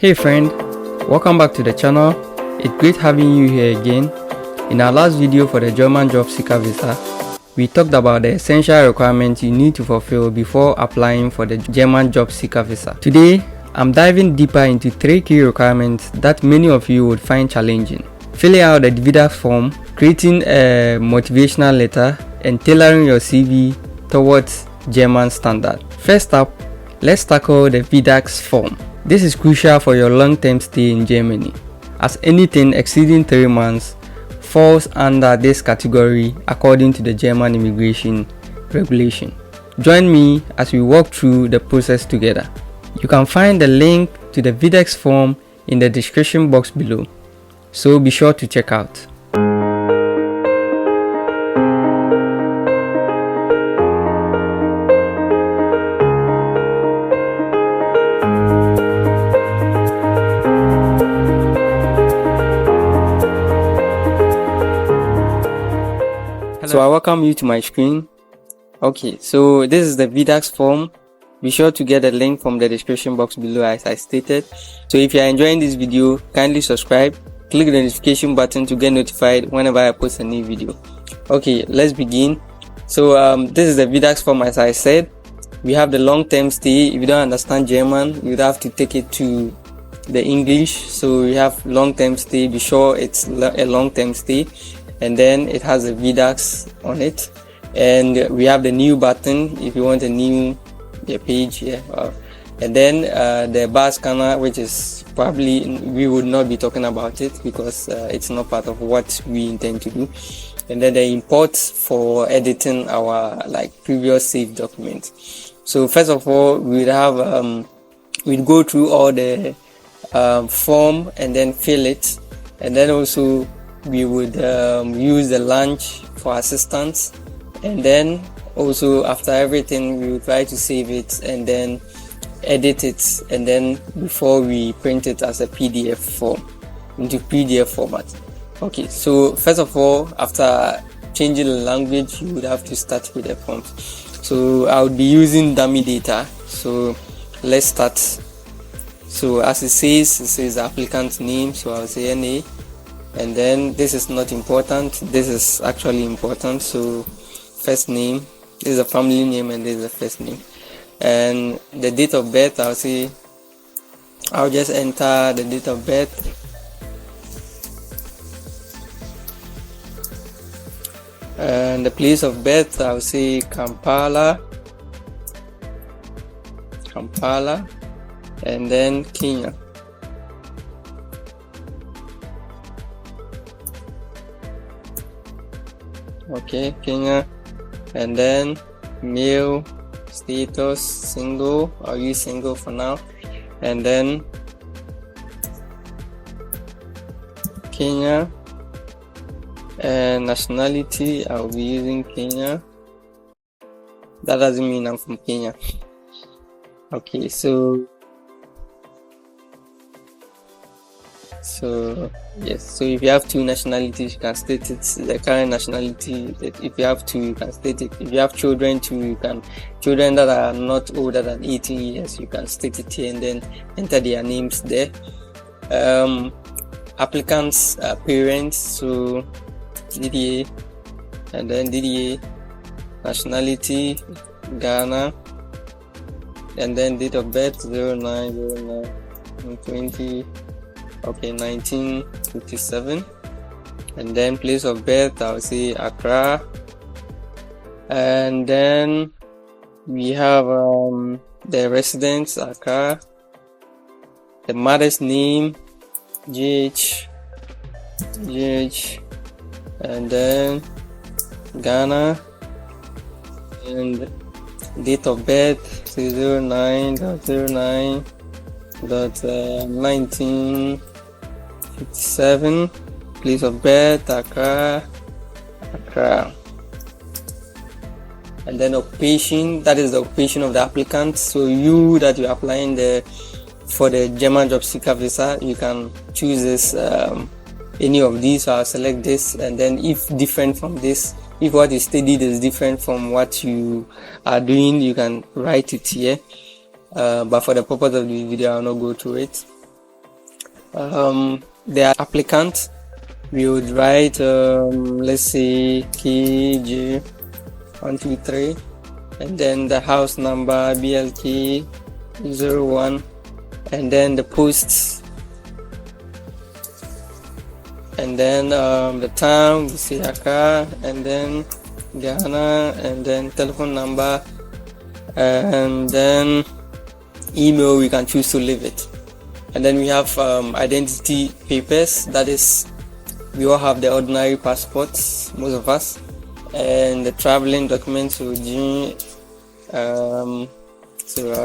Hey friend, welcome back to the channel. It's great having you here again. In our last video for the German job seeker visa, we talked about the essential requirements you need to fulfill before applying for the German job seeker visa. Today, I'm diving deeper into 3 key requirements that many of you would find challenging. Filling out the Videx form, creating a motivational letter, and tailoring your CV towards German standard. First up, let's tackle the Videx form. This is crucial for your long-term stay in Germany, as anything exceeding 3 months falls under this category according to the German immigration regulation. Join me as we walk through the process together. You can find the link to the Videx form in the description box below, so be sure to check out. So I welcome you to my screen. Okay, so this is the Videx form. Be sure to get a link from the description box below as I stated. So if you are enjoying this video, kindly subscribe, click the notification button to get notified whenever I post a new video. Okay, let's begin. So this is the Videx form. As I said, we have the long-term stay. If you don't understand German, you'd have to take it to the English. So we have long-term stay. Be sure it's a long-term stay. And then it has a Videx on it, and we have the new button if you want a new page here. And then the bar scanner, which is probably we would not be talking about it because it's not part of what we intend to do. And then the import for editing our previous saved documents. So first of all, we'd have we'd go through all the form and then fill it, and then also we would use the lunch for assistance, and then also after everything we would try to save it and then edit it, and then before we print it as a PDF form into PDF format. Okay, so first of all, after changing the language, you would have to start with the prompt. So I would be using dummy data. So let's start. So as it says applicant name, so I'll say NA. And then this is not important, this is actually important. So first name, this is a family name, and this is a first name. And the date of birth, I'll just enter the date of birth. And the place of birth, I'll say Kampala, and then Kenya. Okay, Kenya. And then male status, single. I'll use single for now. And then Kenya. And nationality, I'll be using Kenya. That doesn't mean I'm from Kenya. Okay, so yes, so if you have 2 nationalities, you can state it, the current nationality. If you have 2, you can state it. If you have children too, you can, children that are not older than 18 years, you can state it here and then enter their names there. Applicants' parents, so DDA, and then DDA, nationality Ghana, and then date of birth 09/09/20. Okay, 1957. And then place of birth, I'll say Accra. And then we have the residence, Accra. The mother's name, GH, and then Ghana. And date of birth 09/09/1957. Place of birth Accra. And then occupation, that is the occupation of the applicant. So you that you're applying for the German job seeker visa, you can choose this any of these. So I'll select this, and then if different from this, if what you studied is different from what you are doing, you can write it here. But for the purpose of the video, I'll not go through it. The applicant, we would write let's say KJ123, and then the house number BLK01, and then the posts, and then the town, we say Accra, and then Ghana, and then telephone number, and then email. We can choose to leave it. And then we have identity papers. That is, we all have the ordinary passports, most of us, and the traveling documents. So I'll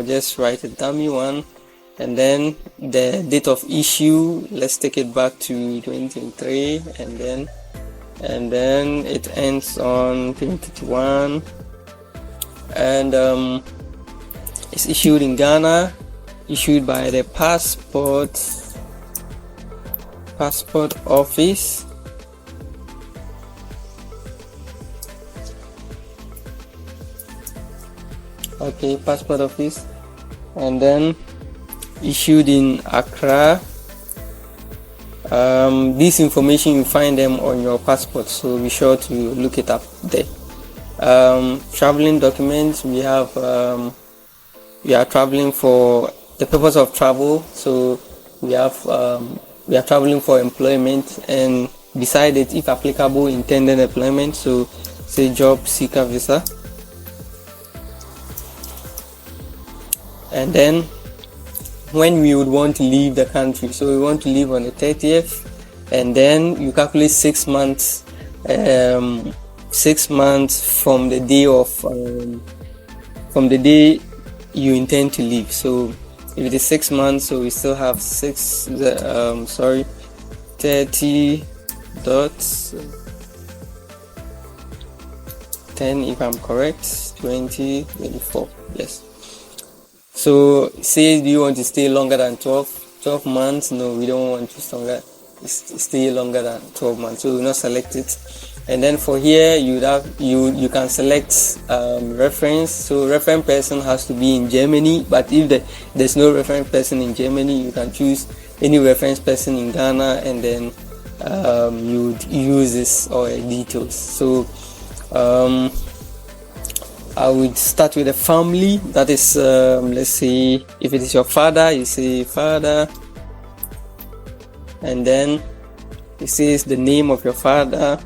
just write a dummy one, and then the date of issue, let's take it back to 2023, and then it ends on 2021, and it's issued in Ghana, issued by the passport office. Okay, passport office, and then issued in Accra. This information, you find them on your passport, so be sure to look it up there. Traveling documents, we have we are traveling for the purpose of travel, so we are traveling for employment, and beside it, if applicable, intended employment, so say job seeker visa. And then when we would want to leave the country, so we want to leave on the 30th, and then you calculate 6 months, 6 months from the day you intend to leave. So if it is 6 months, so we still have 30 dots 10, if I'm correct, 2024, yes. So say, do you want to stay longer than 12 months? No, we don't want to stay longer than 12 months, so we'll not select it. And then for here, you can select reference. So reference person has to be in Germany, but if there's no reference person in Germany, you can choose any reference person in Ghana, and then you would use this or details. So I would start with a family. That is, let's say if it is your father, you say father, and then it says the name of your father,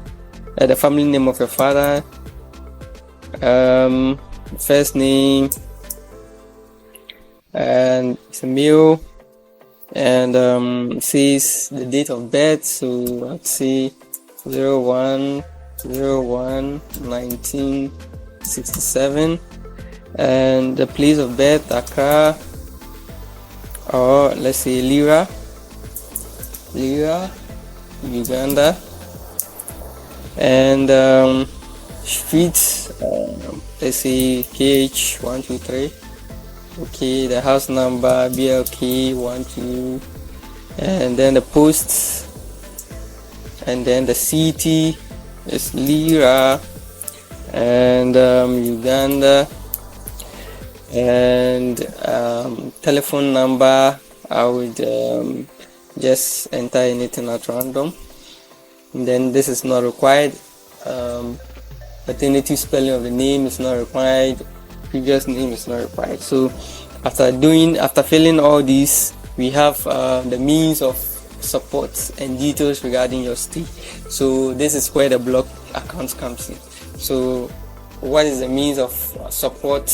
the family name of your father, first name, and it's a male, and it says the date of birth, so let's say 01/01/1967, and the place of birth, Accra, or let's say Lira, Uganda, and streets, let's say KH123. Okay, the house number BLK12, and then the posts, and then the city is Lira, and Uganda, and telephone number, I would just enter anything at random, and then this is not required. Alternative spelling of the name is not required, previous name is not required. So after filling all these, we have the means of support and details regarding your stay. So this is where the blog account comes in. So what is the means of support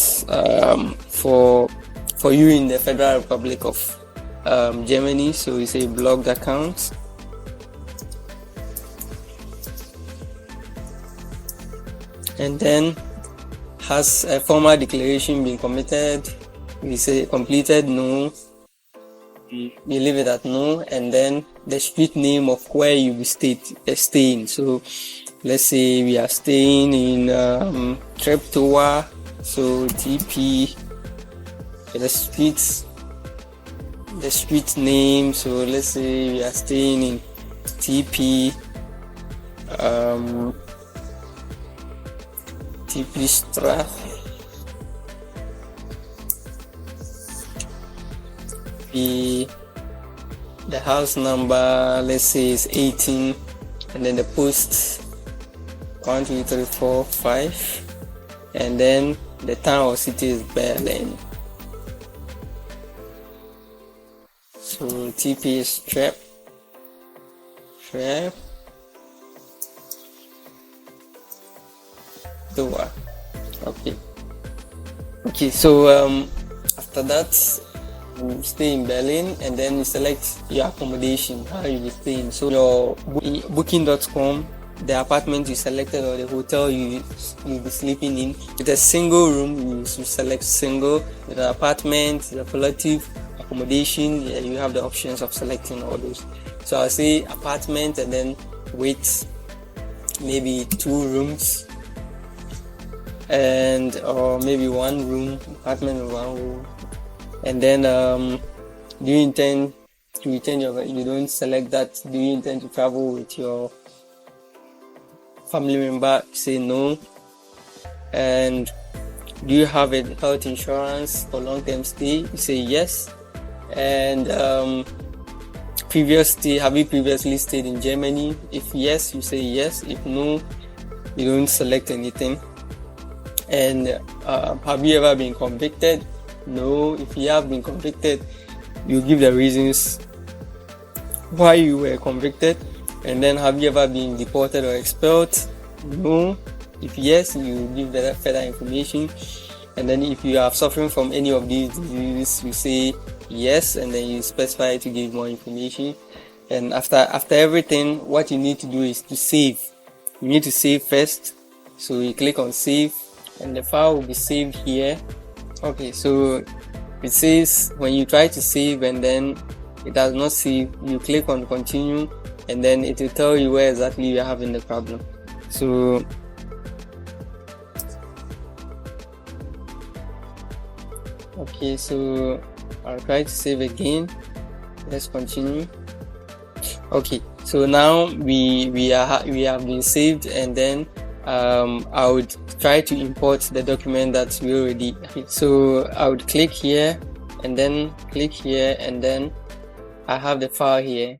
for you in the Federal Republic of Germany? So we say blogged accounts, and then has a formal declaration been committed? We say completed, no. You leave it at no, and then the street name of where you will staying. So let's say we are staying in Treptower, so TP, the street name, so let's say we are staying in TP TP Stra, the house number, let's say, is 18, and then the post 1 2 3 4 5, and then the town or city is Berlin. So TP is trap door. Okay, so after that you stay in Berlin, and then you select your accommodation, how you will stay in. So your booking.com, the apartment you selected or the hotel you'll be sleeping in. With a single room, you select single. With an apartment, the collective accommodation, yeah, you have the options of selecting all those. So I'll say apartment, and then with maybe 2 rooms, and or maybe 1 room, apartment with 1 room. And then do you intend to retain you don't select that. Do you intend to travel with your family member? Say no. And do you have a health insurance for long-term stay? You say yes. And have you previously stayed in Germany? If yes, you say yes. If no, you don't select anything. And have you ever been convicted? No. If you have been convicted, you give the reasons why you were convicted. And then, have you ever been deported or expelled? No. If yes, you give the further information. And then if you are suffering from any of these diseases, you say yes, and then you specify to give more information. And after everything, what you need to do is to save. You need to save first. So you click on save, and the file will be saved here. Okay, so it says when you try to save and then it does not save, you click on continue, and then it will tell you where exactly you are having the problem. So okay, so I'll try to save again. Let's continue. Okay, so now we have been saved, and then I would try to import the document that we already. So I would click here, and then click here, and then I have the file here.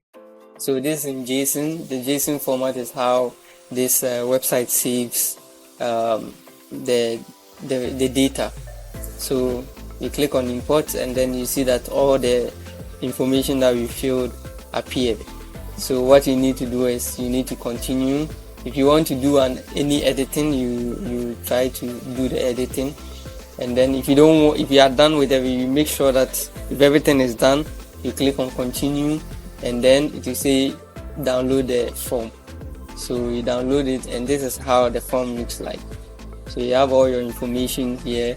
So this is in JSON. The JSON format is how this website saves the data. So you click on import, and then you see that all the information that we filled appeared. So what you need to do is you need to continue. If you want to do any editing, you try to do the editing, and then if you are done with everything, you make sure that if everything is done, you click on continue, and then it will say download the form. So you download it, and this is how the form looks like. So you have all your information here,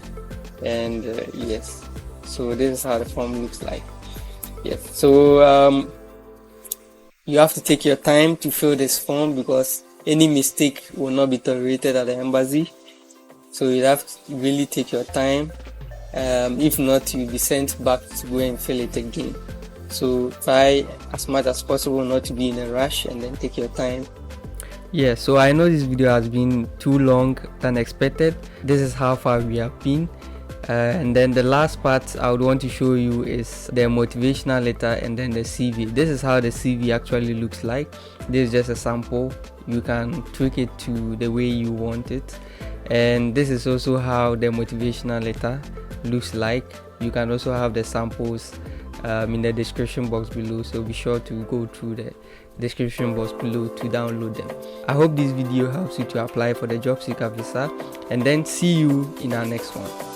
and yes, so this is how the form looks like. Yes, so you have to take your time to fill this form, because any mistake will not be tolerated at the embassy. So you have to really take your time. If not, you'll be sent back to go and fill it again. So try as much as possible not to be in a rush, and then take your time. Yeah, so I know this video has been too long than expected. This is how far we have been. And then the last part I would want to show you is the motivational letter and then the CV. This is how the CV actually looks like. This is just a sample. You can tweak it to the way you want it. And this is also how the motivational letter looks like. You can also have the samples in the description box below, so be sure to go through the description box below to download them. I hope this video helps you to apply for the job seeker visa, and then see you in our next one.